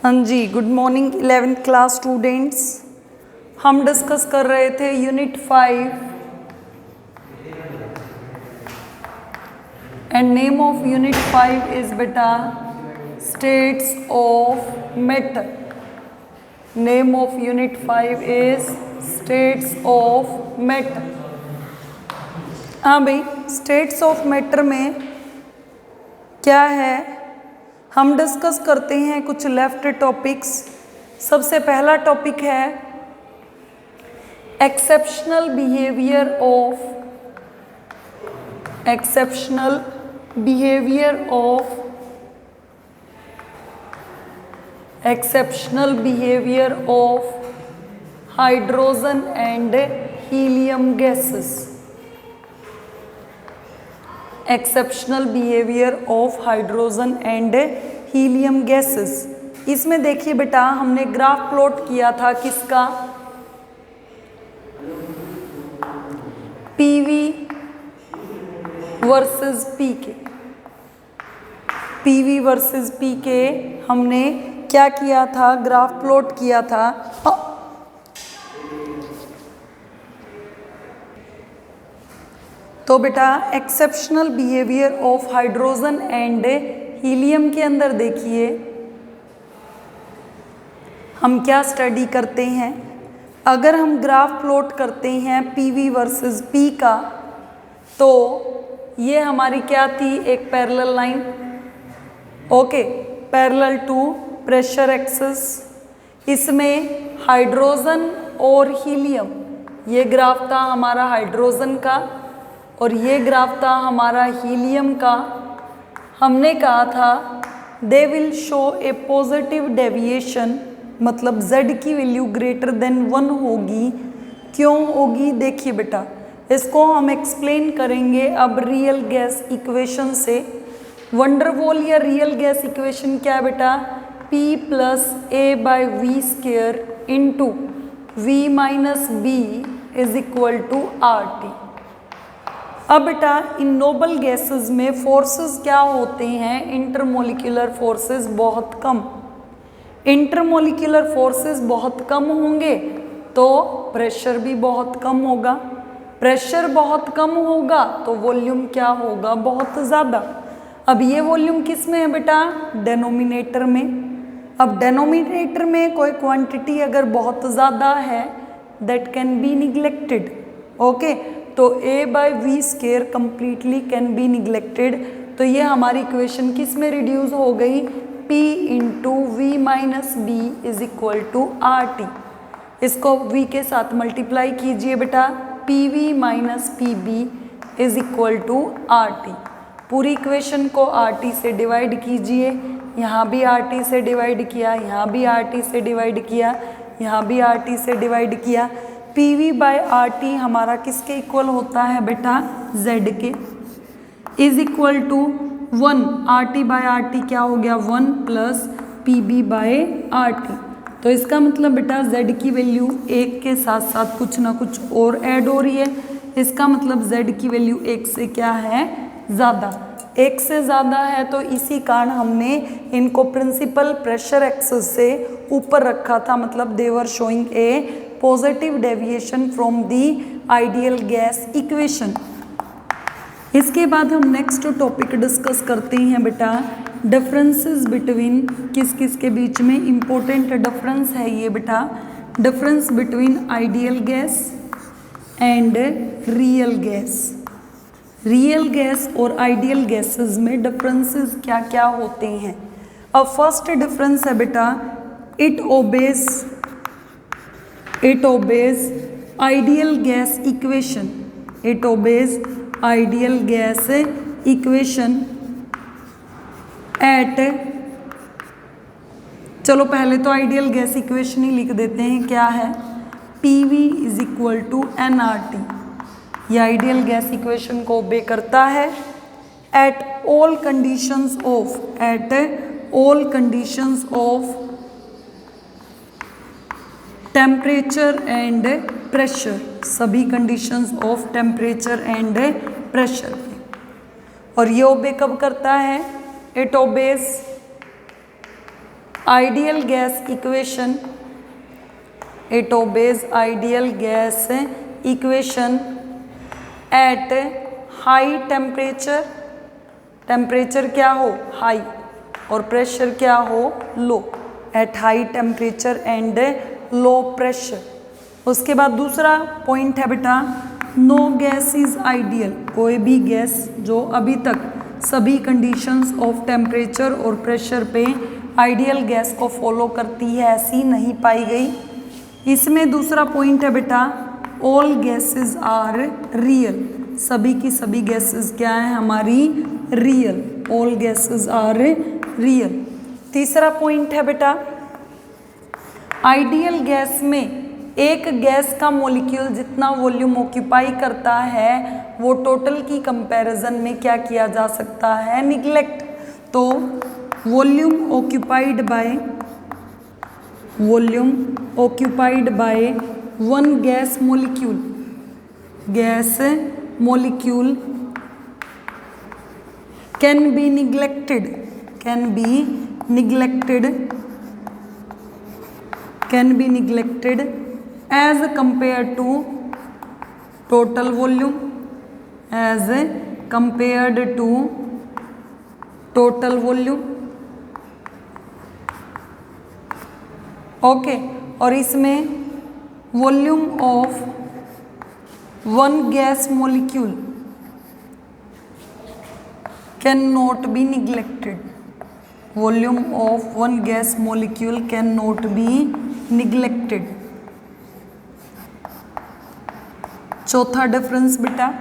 हाँ जी, good morning 11th class students. हम डिस्कस कर रहे थे unit 5 and name of unit 5 is बेटा states of matter. Name of unit 5 is states of matter. हाँ भाई, स्टेट्स ऑफ मैटर में क्या है, हम डिस्कस करते हैं कुछ लेफ्ट टॉपिक्स। सबसे पहला टॉपिक है exceptional behaviour of hydrogen and helium gases. Exceptional behaviour of hydrogen and helium gases. इसमें देखिए बेटा, हमने ग्राफ प्लॉट किया था किसका, पीवी वर्सेस पीके। पीवी वर्सेस पीके हमने क्या किया था, ग्राफ प्लॉट किया था। तो बेटा exceptional behaviour of hydrogen and helium के अंदर देखिए हम क्या स्टडी करते हैं। अगर हम ग्राफ प्लॉट करते हैं पीवी वर्सेस पी का, तो ये हमारी क्या थी, एक parallel line, okay, parallel to pressure axis. इसमें हाइड्रोजन और हीलियम, ये ग्राफ था हमारा हाइड्रोजन का और ये ग्राफ था हमारा हीलियम का। हमने कहा था they will show A positive deviation, मतलब z की वैल्यू ग्रेटर देन 1 होगी। क्यों होगी, देखिए बेटा, इसको हम एक्सप्लेन करेंगे अब रियल गैस इक्वेशन से। वंडरवॉल या रियल गैस इक्वेशन क्या है बेटा, P plus A by V square into V minus B is equal to R T. अब बेटा इन नोबल गैसेस में फोर्सेस क्या होते हैं, इंटरमोलिकुलर फोर्सेस बहुत कम। इंटरमोलिकुलर फोर्सेस बहुत कम होंगे तो प्रेशर भी बहुत कम होगा। प्रेशर बहुत कम होगा तो वॉल्यूम क्या होगा, बहुत ज़्यादा। अब ये वॉल्यूम किस में है बेटा, डेनोमिनेटर में। अब डेनोमिनेटर में कोई क्वांटिटी अगर बहुत ज़्यादा है that can be neglected, okay. तो a by V square completely can be neglected. तो ये हमारी इक्वेशन किस में रिड्यूस हो गई, p into V minus B is equal to R T. इसको v के साथ मल्टीप्लाई कीजिए बेटा, P V minus P B is equal to R T. पूरी इक्वेशन को आर टी से डिवाइड कीजिए, यहाँ भी आर टी से डिवाइड किया, यहाँ भी आर टी से डिवाइड किया, यहाँ भी आर टी से डिवाइड किया। P V by R T हमारा किसके इक्वल होता है बेटा, z के, is equal to 1। R T by R T क्या हो गया, 1 plus P B by R T. तो इसका मतलब बेटा z की वैल्यू 1 के साथ साथ कुछ ना कुछ और ऐड हो रही है। इसका मतलब z की वैल्यू 1 से क्या है, ज़्यादा। 1 से ज़्यादा है तो इसी कारण हमने इनको प्रिंसिपल प्रेशर एक्सिस से ऊपर रखा था, मतलब they were showing a positive deviation from the ideal gas equation. इसके बाद हम नेक्स्ट टॉपिक डिस्कस करते हैं बेटा डिफरेंसेस बिटवीन, किस किस के बीच में इम्पोर्टेंट डिफरेंस है ये बेटा, difference between ideal gas and real gas. Real gas और आइडियल गैसेस में डिफरेंसेस क्या क्या होते हैं। अब फर्स्ट डिफरेंस है बेटा, it obeys ideal gas equation. It obeys ideal gas equation at, चलो पहले तो आइडियल गैस इक्वेशन ही लिख देते हैं, क्या है, PV is equal to nRT। ये आइडियल गैस इक्वेशन को ओबे करता है at all conditions of temperature and pressure, सभी conditions of temperature and pressure. और ये ओबे कब करता है, it obeys ideal gas equation, it obeys ideal gas equation at high temperature, temperature क्या हो हाई और प्रेशर क्या हो low, at high temperature and low pressure. उसके बाद दूसरा पॉइंट है बेटा, नो गैस इज आइडियल, कोई भी गैस जो अभी तक सभी कंडीशंस ऑफ टेम्परेचर और प्रेशर पे आइडियल गैस को फॉलो करती है ऐसी नहीं पाई गई। इसमें दूसरा पॉइंट है बेटा, ऑल गैसेस आर रियल, सभी की सभी गैसेस क्या है हमारी real, all gases are real. तीसरा पॉइंट है बेटा, आइडियल गैस में एक गैस का मॉलिक्यूल जितना वॉल्यूम ऑक्यूपाई करता है वो टोटल की कंपैरिजन में क्या किया जा सकता है, निग्लेक्ट। तो volume occupied by one gas molecule can be neglected as compared to total volume, okay. और इसमें volume of one gas molecule cannot be neglected, volume of one gas molecule cannot be neglected। चौथा difference बेटा,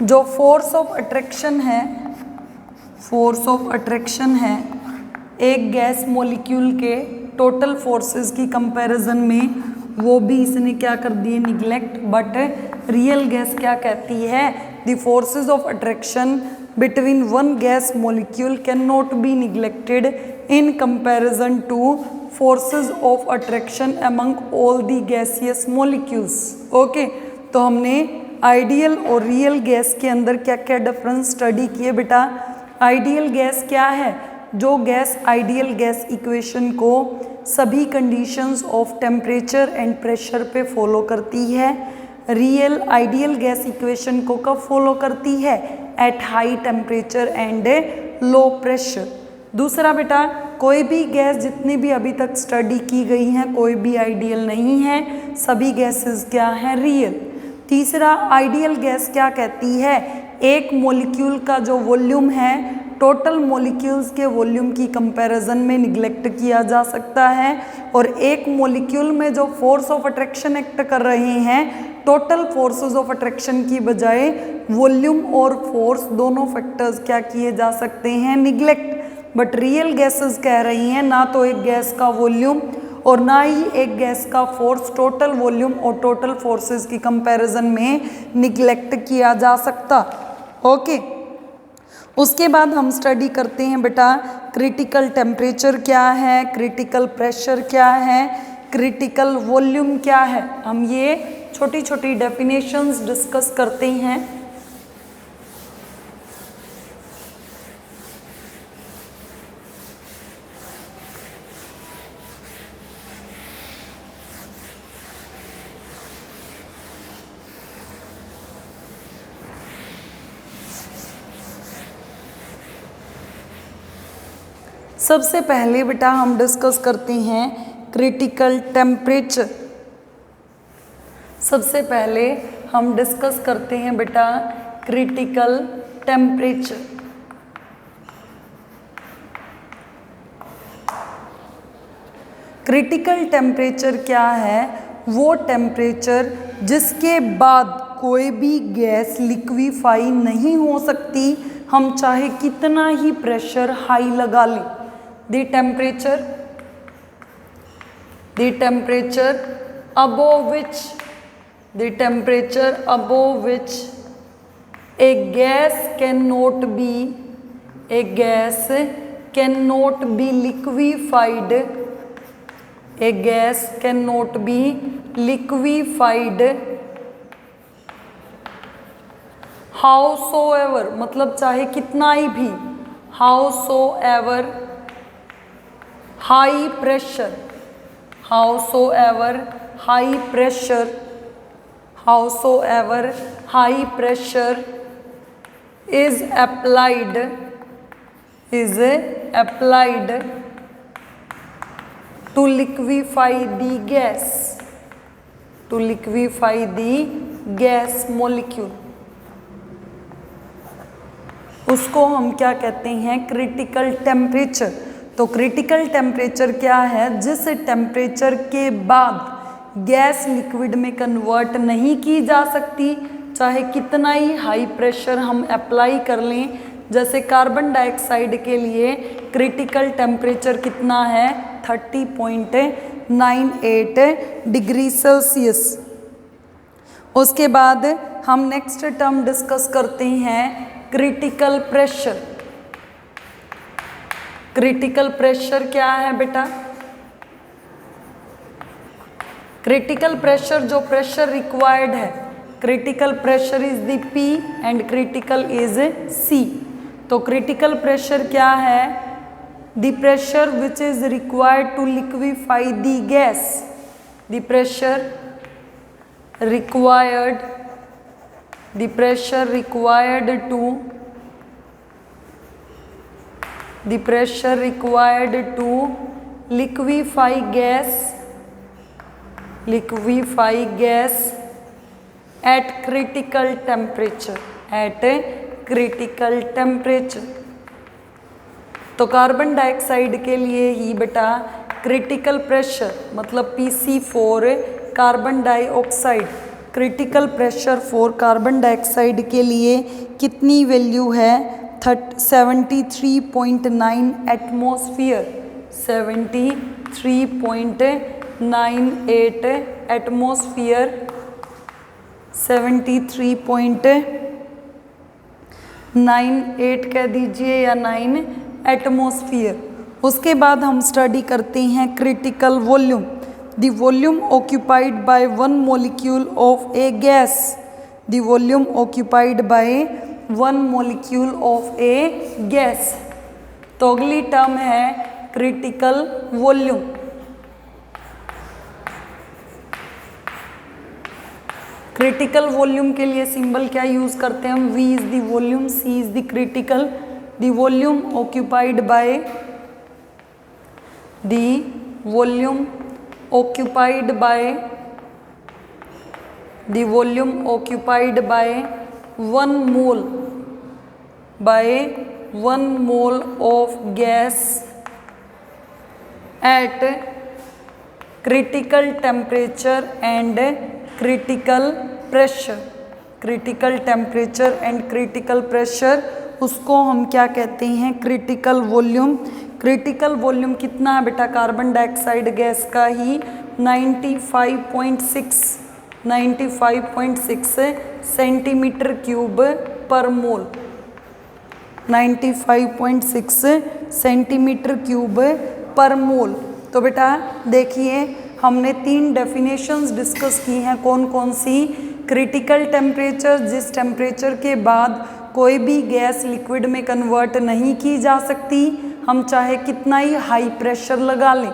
जो force of attraction है एक gas molecule के total forces की comparison में, वो भी इसने क्या कर दिए, निग्लेक्ट। बट रियल गैस क्या कहती है, the forces of attraction between one gas molecule can not be neglected in comparison two forces of attraction among all the gaseous molecules. Okay, तो हमने आइडियल और रियल गैस के अंदर क्या क्या डिफरेंस स्टडी किए बेटा। आइडियल गैस क्या है, जो गैस आइडियल गैस इक्वेशन को सभी conditions of temperature and pressure पे फॉलो करती है। रियल आइडियल गैस इक्वेशन को कब फॉलो करती है, eight high temperature and low pressure. दूसरा बेटा, कोई भी गैस जितनी भी अभी तक स्टडी की गई हैं कोई भी आइडियल नहीं है, सभी गैसेस क्या हैं, रियल। तीसरा, आइडियल गैस क्या कहती है, एक मॉलिक्यूल का जो वॉल्यूम है टोटल मॉलिक्यूल्स के वॉल्यूम की कंपैरिजन में निग्लेक्ट किया जा सकता है, और एक मॉलिक्यूल में जो फोर्स ऑफ अट्रैक्शन एक्ट कर रहे हैं टोटल फोर्सेस ऑफ अट्रैक्शन की बजाय वॉल्यूम और फोर्स दोनों फैक्टर्स क्या किए जा सकते हैं, निग्लेक्ट। बट रियल गैसेस कह रही हैं ना तो एक गैस का वॉल्यूम और ना ही एक गैस का फोर्स टोटल वॉल्यूम और टोटल फोर्सेस की कंपैरिजन में निग्लेक्ट किया जा सकता। ओके, उसके बाद हम स्टडी करते हैं बेटा क्रिटिकल टेम्परेचर क्या है, क्रिटिकल प्रेशर क्या है, क्रिटिकल वॉल्यूम क्या है। हम ये छोटी छोटी डेफिनेशंस डिस्कस करते हैं। सबसे पहले बेटा हम डिस्कस करते हैं क्रिटिकल टेम्परेचर। सबसे पहले हम डिस्कस करते हैं बेटा क्रिटिकल टेम्परेचर। क्रिटिकल टेम्परेचर क्या है, वो टेम्परेचर जिसके बाद कोई भी गैस लिक्विफाई नहीं हो सकती, हम चाहे कितना ही प्रेशर हाई लगा लें। The temperature above which a gas cannot be liquefied howsoever, मतलब चाहे कितना ही भी, howsoever high pressure, howsoever high pressure, howsoever high pressure is applied to liquefy the gas, to liquefy the gas molecule, उसको हम क्या कहते हैं, क्रिटिकल टेम्परेचर। तो क्रिटिकल टेम्परेचर क्या है, जिस टेम्परेचर के बाद गैस लिक्विड में कन्वर्ट नहीं की जा सकती, चाहे कितना ही हाई प्रेशर हम अप्लाई कर लें। जैसे कार्बन डाइऑक्साइड के लिए क्रिटिकल टेम्परेचर कितना है, 30.98 डिग्री सेल्सियस। उसके बाद हम नेक्स्ट टर्म डिस्कस करते हैं क्रिटिकल प्रेशर। क्रिटिकल प्रेशर क्या है बेटा, क्रिटिकल प्रेशर जो प्रेशर रिक्वायर्ड है, critical pressure is the P and critical is C। तो क्रिटिकल प्रेशर क्या है, the pressure which is required to liquefy the gas, the pressure required, the pressure required to, the pressure required to liquefy gas at critical temperature, at critical temperature। तो carbon dioxide के लिए ही बेटा critical pressure मतलब PC4 carbon dioxide, critical pressure for carbon dioxide के लिए कितनी value है, 73.9 atmosphere, 73.98 atmosphere, 73.98 कह दीजिए या 9 एटमॉस्फेयर। उसके बाद हम स्टडी करते हैं critical volume, the volume occupied by one molecule of A gas, the volume occupied by one molecule of A gas. तो अगली टर्म है क्रिटिकल वॉल्यूम। क्रिटिकल वॉल्यूम के लिए सिंबल क्या यूज करते हैं हम, V is the volume, C is the critical, the volume occupied by, the volume occupied by, the volume occupied by 1 mole, by 1 mole of gas at critical temperature and critical pressure, critical temperature and critical pressure, उसको हम क्या कहते हैं, critical volume. Critical volume कितना है बेटा carbon dioxide gas का ही 95.6 centimetre cube पर मोल, 95.6 सेंटीमीटर क्यूब पर मोल। तो बेटा देखिए हमने 3 डेफिनेशंस डिस्कस की हैं, कौन कौन सी, क्रिटिकल टेम्परेचर जिस टेम्परेचर के बाद कोई भी गैस लिक्विड में कन्वर्ट नहीं की जा सकती, हम चाहे कितना ही हाई प्रेशर लगा लें।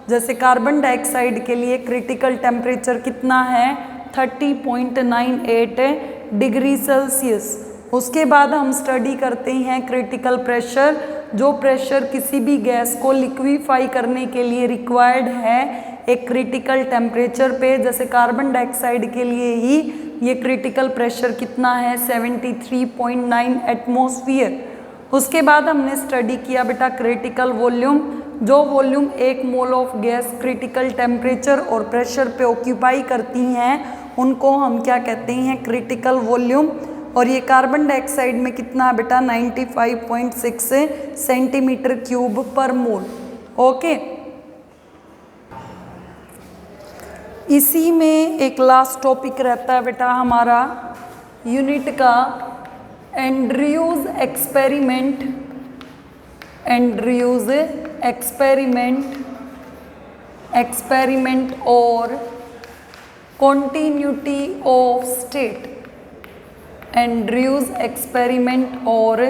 जैसे कार्बन डाइऑक्साइड के लिए क्रिटिकल टेम्परेचर कितना है 30.98 डिग्री सेल्सियस। उसके बाद हम स्टडी करते हैं क्रिटिकल प्रेशर, जो प्रेशर किसी भी गैस को लिक्विफाई करने के लिए रिक्वायर्ड है एक क्रिटिकल टेम्परेचर पे। जैसे कार्बन डाइऑक्साइड के लिए ही ये क्रिटिकल प्रेशर कितना है 73.9 एटमॉस्फेयर। उसके बाद हमने स्टडी किया बेटा क्रिटिकल वॉल्यूम, जो volume 1 mole of gas critical temperature और प्रेशर पे ऑक्यूपाई करती हैं उनको हम क्या कहते हैं, क्रिटिकल वॉल्यूम। और ये कार्बन डाइऑक्साइड में कितना है बेटा 95.6 सेंटीमीटर क्यूब पर मोल। ओके, इसी में एक लास्ट टॉपिक रहता है बेटा हमारा यूनिट का एंड्रयूज एक्सपेरिमेंट, एंड्रयूज एक्सपेरिमेंट और continuity of state, Andrews experiment और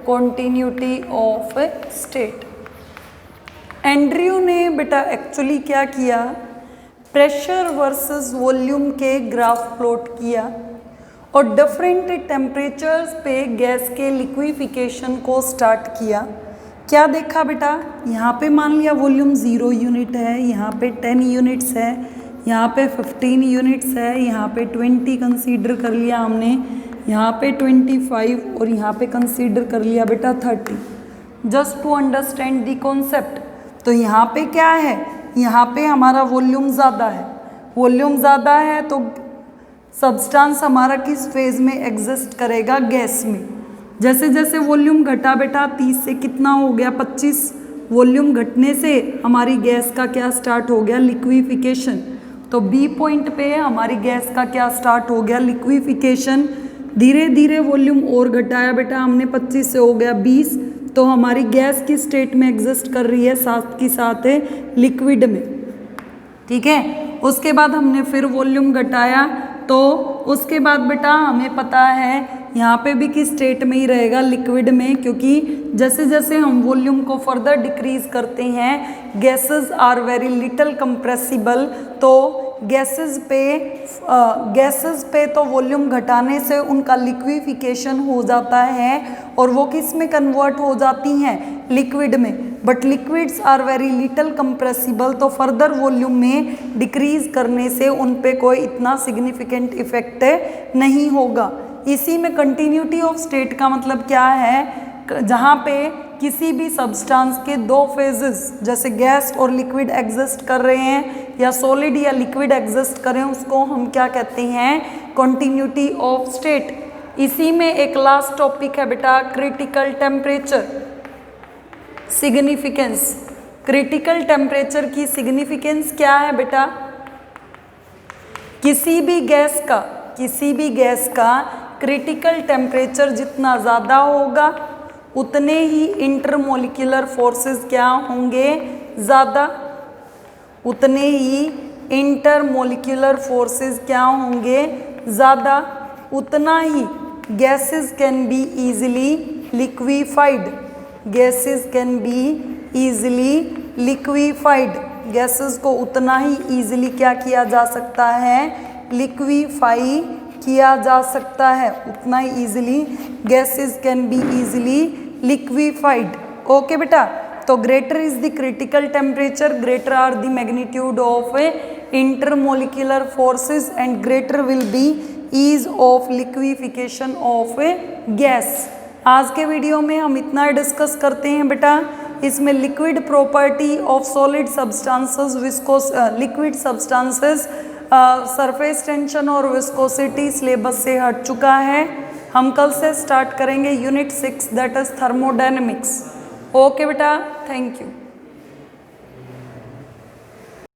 कॉन्टिन्यूटी ऑफ स्टेट। एंड्रयू ने बेटा एक्चुअली क्या किया, प्रेशर वर्सेस वॉल्यूम के ग्राफ प्लॉट किया और डिफरेंट टेम्परेचर्स पे गैस के लिक्विफिकेशन को स्टार्ट किया। क्या देखा बेटा, यहाँ पे मान लिया वॉल्यूम 0 यूनिट है, यहाँ पे 10 यूनिट्स है, यहाँ पे 15 यूनिट्स है, यहाँ पे 20 कंसीडर कर लिया हमने, यहाँ पे 25 और यहाँ पे कंसीडर कर लिया बेटा 30, just to understand the concept. तो यहाँ पे क्या है, यहाँ पे हमारा वॉल्यूम ज़्यादा है, वॉल्यूम ज़्यादा है तो सब्सटेंस हमारा किस फेज में एग्जिस्ट करेगा, गैस में। जैसे जैसे वॉल्यूम घटा बेटा 30 से कितना हो गया 25, वॉल्यूम घटने से हमारी गैस का क्या स्टार्ट हो गया, लिक्विफिकेशन। तो बी पॉइंट पे हमारी गैस का क्या स्टार्ट हो गया, लिक्विफिकेशन। धीरे धीरे वॉल्यूम और घटाया बेटा हमने, 25 से हो गया 20, तो हमारी गैस की स्टेट में एग्जिस्ट कर रही है, साथ की साथ है लिक्विड में, ठीक है। उसके बाद हमने फिर वॉल्यूम घटाया, तो उसके बाद बेटा हमें पता है यहाँ पे भी किस स्टेट में ही रहेगा, लिक्विड में, क्योंकि जैसे जैसे हम वॉल्यूम को फर्दर डिक्रीज करते हैं, gases are very little compressible, तो गैसेस पे तो वॉल्यूम घटाने से उनका लिक्विफिकेशन हो जाता है और वो किस में कन्वर्ट हो जाती हैं, लिक्विड में। But liquids are very little compressible, तो फर्दर वॉल्यूम में डिक्रीज करने से उन पे कोई इतना सिग्निफिकेंट इफेक्ट नहीं होगा। इसी में कंटिन्यूटी ऑफ स्टेट का मतलब क्या है, जहाँ पे किसी भी सब्सटेंस के दो फेजेस जैसे गैस और लिक्विड एग्जिस्ट कर रहे हैं या सॉलिड या लिक्विड एग्जिस्ट कर रहे हैं, उसको हम क्या कहते हैं, कंटिन्यूटी ऑफ स्टेट। इसी में एक लास्ट टॉपिक है बेटा, critical temperature significance. Critical temperature की सिग्निफिकेंस क्या है बेटा, किसी भी गैस का क्रिटिकल टेम्परेचर जितना ज़्यादा होगा उतने ही इंटरमोलिकुलर फोर्सेस क्या होंगे, ज़्यादा, उतने ही इंटरमोलिकुलर फोर्सेस क्या होंगे, ज़्यादा, उतना ही gases can be easily liquefied, gases can be easily liquefied, gases को उतना ही ईजिली क्या किया जा सकता है, लिक्विफाई किया जा सकता है, उतना ही easily gases can be easily liquefied. Okay बेटा, तो greater is the critical temperature, greater are the magnitude of intermolecular forces and greater will be ease of liquefaction of gas. आज के वीडियो में हम इतना डिस्कस करते हैं बेटा, इसमें liquid property of solid substances, liquid substances, surface tension और विस्कोसिटी सिलेबस से हट चुका है। हम कल से स्टार्ट करेंगे unit 6 that is thermodynamics. Okay बेटा, थैंक यू।